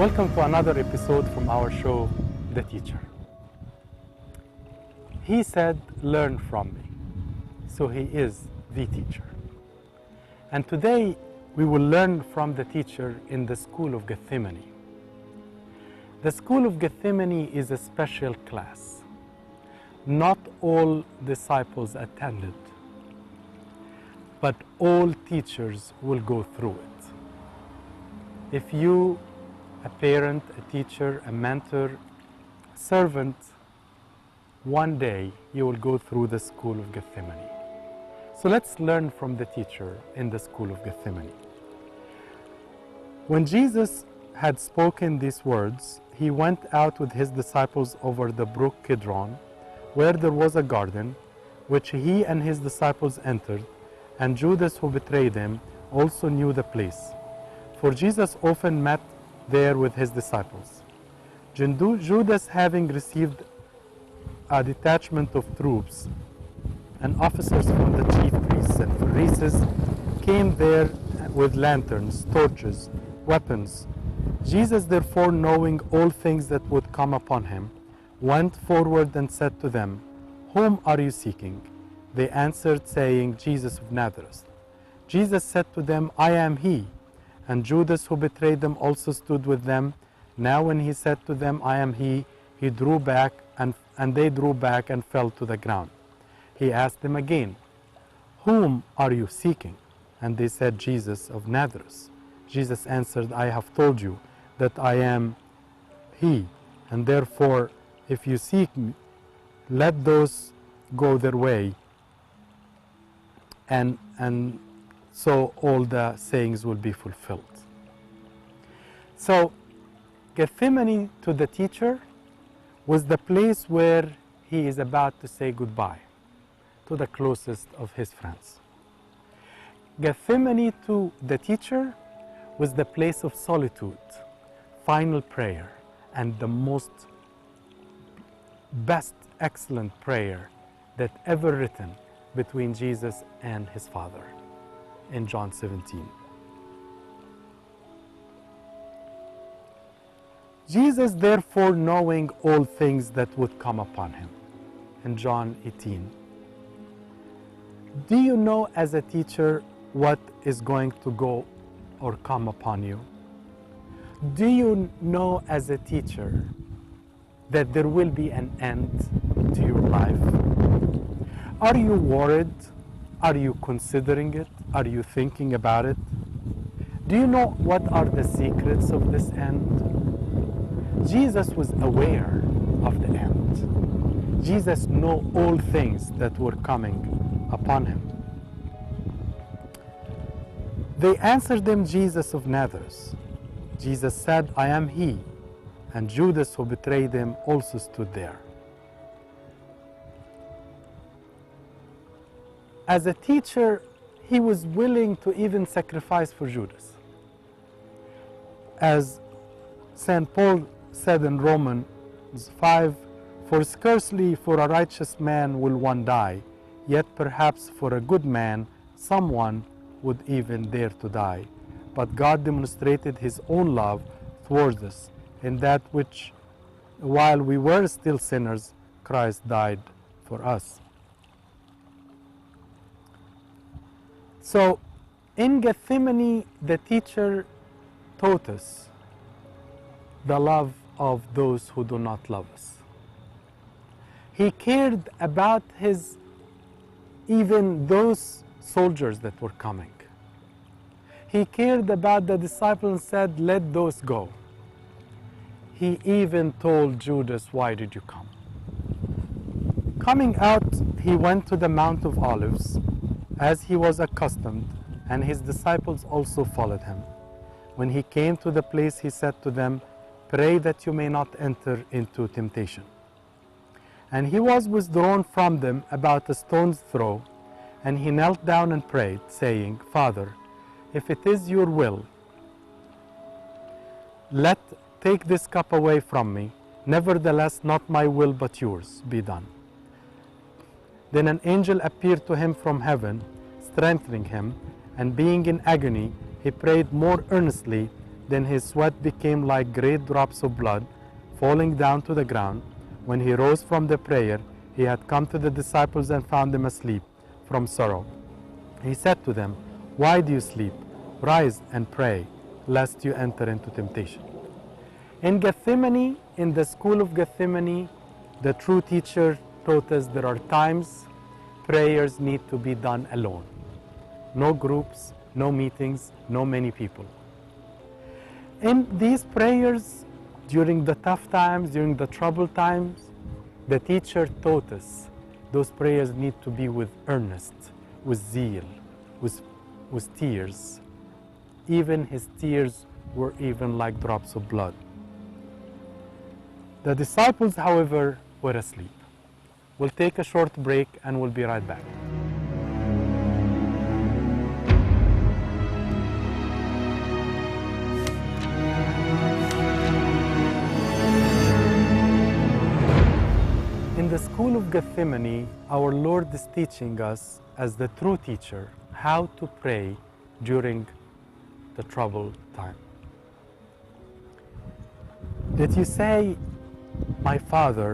Welcome to another episode from our show, The Teacher. He said, "Learn from me." So he is the teacher. And today we will learn from the teacher in the School of Gethsemane. The School of Gethsemane is a special class. Not all disciples attended, but all teachers will go through it. If you, a parent, a teacher, a mentor, servant, one day you will go through the School of Gethsemane. So let's learn from the teacher in the School of Gethsemane. When Jesus had spoken these words, he went out with his disciples over the brook Kidron, where there was a garden, which he and his disciples entered, and Judas, who betrayed him, also knew the place. For Jesus often met there with his disciples. Judas, having received a detachment of troops and officers from the chief priests and Pharisees, came there with lanterns, torches, weapons. Jesus, therefore, knowing all things that would come upon him, went forward and said to them, "Whom are you seeking?" They answered, saying, "Jesus of Nazareth." Jesus said to them, "I am he." And Judas, who betrayed them, also stood with them. Now when he said to them, "I am he," he drew back, and they drew back and fell to the ground. He asked them again, "Whom are you seeking?" And they said, "Jesus of Nazareth." Jesus answered, "I have told you that I am he, and therefore if you seek me, let those go their way." And so all the sayings will be fulfilled. So Gethsemane to the teacher was the place where he is about to say goodbye to the closest of his friends. Gethsemane to the teacher was the place of solitude, final prayer, and the best excellent prayer that ever written between Jesus and his Father in John 17. Jesus, therefore, knowing all things that would come upon him, in John 18. Do you know as a teacher what is going to go or come upon you? Do you know as a teacher that there will be an end to your life? Are you worried? Are you considering it? Are you thinking about it? Do you know what are the secrets of this end? Jesus was aware of the end. Jesus knew all things that were coming upon him. They answered him, "Jesus of Nazareth." Jesus said, "I am he." And Judas, who betrayed him, also stood there. As a teacher, he was willing to even sacrifice for Judas. As St. Paul said in Romans 5, "For scarcely for a righteous man will one die, yet perhaps for a good man someone would even dare to die. But God demonstrated his own love towards us, in that which, while we were still sinners, Christ died for us." So in Gethsemane, the teacher taught us the love of those who do not love us. He cared about even those soldiers that were coming. He cared about the disciples and said, "Let those go." He even told Judas, "Why did you come?" Coming out, he went to the Mount of Olives, as he was accustomed, and his disciples also followed him. When he came to the place, he said to them, "Pray that you may not enter into temptation." And he was withdrawn from them about a stone's throw, and he knelt down and prayed, saying, "Father, if it is your will, take this cup away from me. Nevertheless, not my will but yours be done." Then an angel appeared to him from heaven, strengthening him, and being in agony, he prayed more earnestly. Then his sweat became like great drops of blood falling down to the ground. When he rose from the prayer, he had come to the disciples and found them asleep from sorrow. He said to them, "Why do you sleep? Rise and pray, lest you enter into temptation." In Gethsemane, in the school of Gethsemane, the true teacher taught us there are times prayers need to be done alone. No groups, no meetings, no many people. In these prayers, during the tough times, during the troubled times, the teacher taught us those prayers need to be with earnest, with zeal, with tears. Even his tears were even like drops of blood. The disciples, however, were asleep. We'll take a short break and we'll be right back. In the school of Gethsemane, our Lord is teaching us, as the true teacher, how to pray during the troubled time. Did you say, "My Father,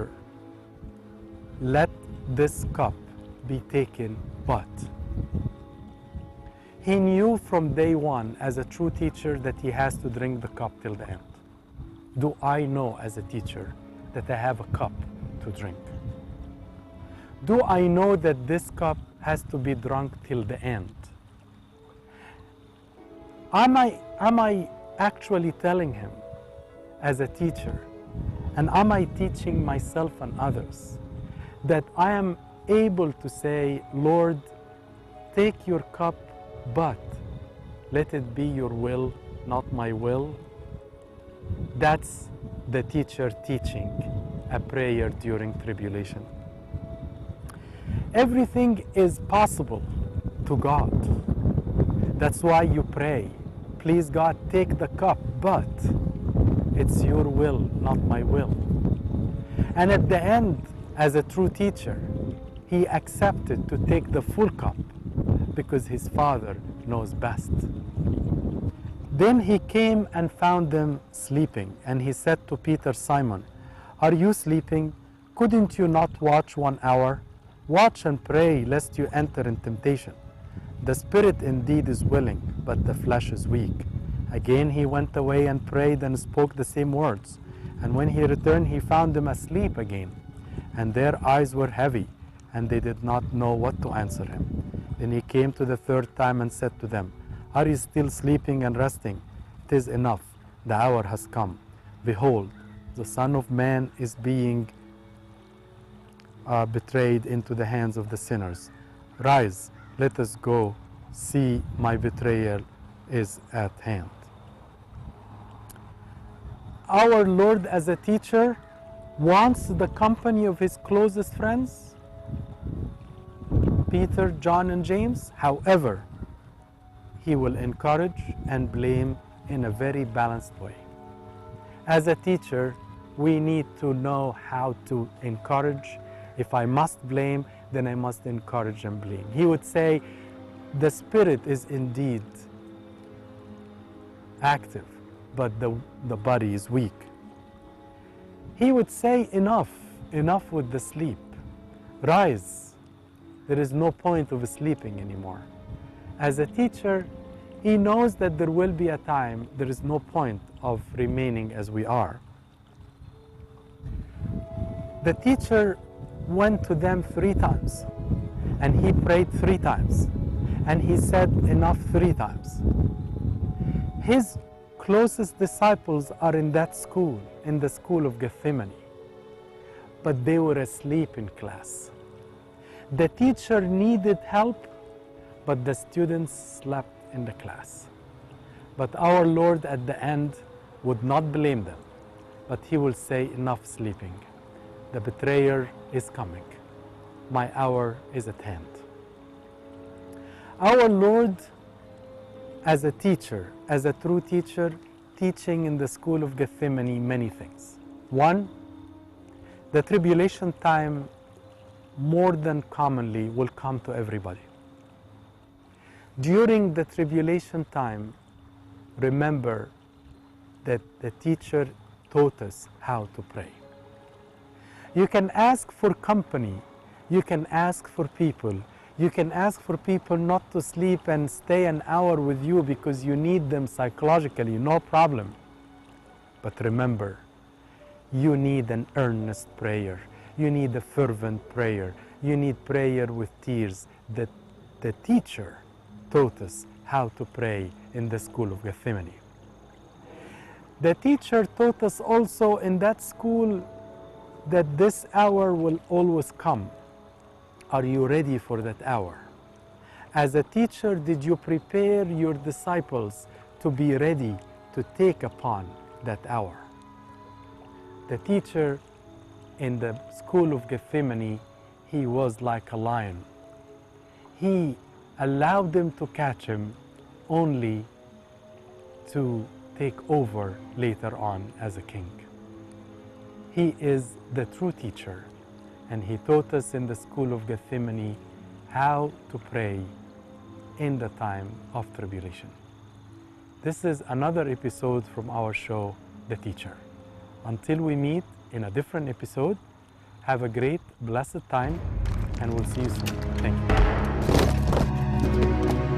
let this cup be taken, but..." He knew from day one as a true teacher that he has to drink the cup till the end. Do I know as a teacher that I have a cup to drink? Do I know that this cup has to be drunk till the end? Am I actually telling him as a teacher, and am I teaching myself and others that I am able to say, "Lord, take your cup, but let it be your will, not my will"? That's the teacher teaching a prayer during tribulation. Everything is possible to God. That's why you pray, "Please God, take the cup, but it's your will, not my will." And at the end, as a true teacher, he accepted to take the full cup because his Father knows best. Then he came and found them sleeping, and he said to Peter, "Simon, are you sleeping? Couldn't you not watch 1 hour? Watch and pray, lest you enter in temptation. The spirit indeed is willing, but the flesh is weak." Again he went away and prayed and spoke the same words. And when he returned, he found them asleep again, and their eyes were heavy, and they did not know what to answer him. Then he came to the third time and said to them, "Are you still sleeping and resting? It is enough. The hour has come. Behold, the Son of Man is being betrayed into the hands of the sinners. Rise, let us go. See, my betrayal is at hand." Our Lord, as a teacher, wants the company of his closest friends, Peter, John, and James. However, he will encourage and blame in a very balanced way. As a teacher, we need to know how to encourage. If I must blame, then I must encourage and blame. He would say, "The spirit is indeed active, but the body is weak." He would say, enough with the sleep. Rise. There is no point of sleeping anymore. As a teacher, he knows that there will be a time there is no point of remaining as we are. The teacher went to them 3 times, and he prayed 3 times, and he said enough 3 times. His closest disciples are in that school, in the school of Gethsemane, but they were asleep in class. The teacher needed help, but the students slept in the class. But our Lord at the end would not blame them, but he will say, "Enough sleeping. The betrayer is coming. My hour is at hand." Our Lord, as a teacher, as a true teacher, teaching in the school of Gethsemane many things. One, the tribulation time more than commonly will come to everybody. During the tribulation time, remember that the teacher taught us how to pray. You can ask for company. You can ask for people. You can ask for people not to sleep and stay an hour with you because you need them psychologically, no problem. But remember, you need an earnest prayer. You need a fervent prayer. You need prayer with tears. That the teacher taught us how to pray in the school of Gethsemane. The teacher taught us also in that school that this hour will always come. Are you ready for that hour? As a teacher, did you prepare your disciples to be ready to take upon that hour? The teacher in the school of Gethsemane, he was like a lion. He allowed them to catch him only to take over later on as a king. He is the true teacher, and he taught us in the school of Gethsemane how to pray in the time of tribulation. This is another episode from our show, The Teacher. Until we meet in a different episode, have a great, blessed time, and we'll see you soon. Thank you.